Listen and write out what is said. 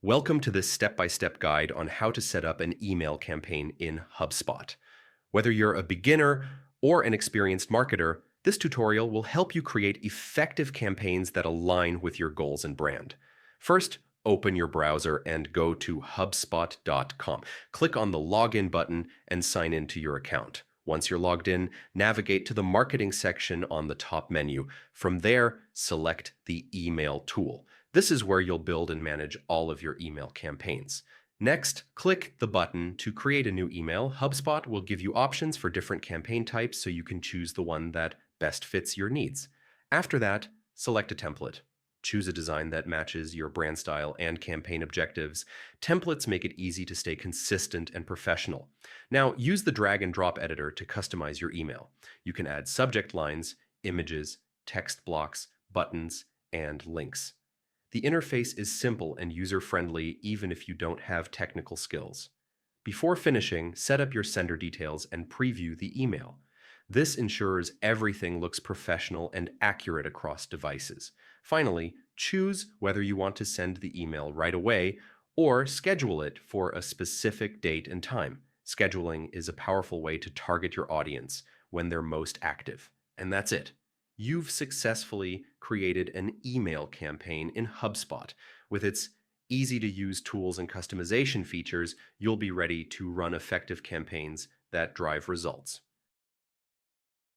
Welcome to this step-by-step guide on how to set up an email campaign in HubSpot. Whether you're a beginner or an experienced marketer, this tutorial will help you create effective campaigns that align with your goals and brand. First, open your browser and go to hubspot.com. Click on the login button and sign in to your account. Once you're logged in, navigate to the marketing section on the top menu. From there, select the email tool. This is where you'll build and manage all of your email campaigns. Next, click the button to create a new email. HubSpot will give you options for different campaign types so you can choose the one that best fits your needs. After that, select a template. Choose a design that matches your brand style and campaign objectives. Templates make it easy to stay consistent and professional. Now, use the drag and drop editor to customize your email. You can add subject lines, images, text blocks, buttons, and links. The interface is simple and user-friendly even if you don't have technical skills. Before finishing, set up your sender details and preview the email. This ensures everything looks professional and accurate across devices. Finally, choose whether you want to send the email right away or schedule it for a specific date and time. Scheduling is a powerful way to target your audience when they're most active. And that's it. You've successfully created an email campaign in HubSpot. With its easy-to-use tools and customization features, you'll be ready to run effective campaigns that drive results.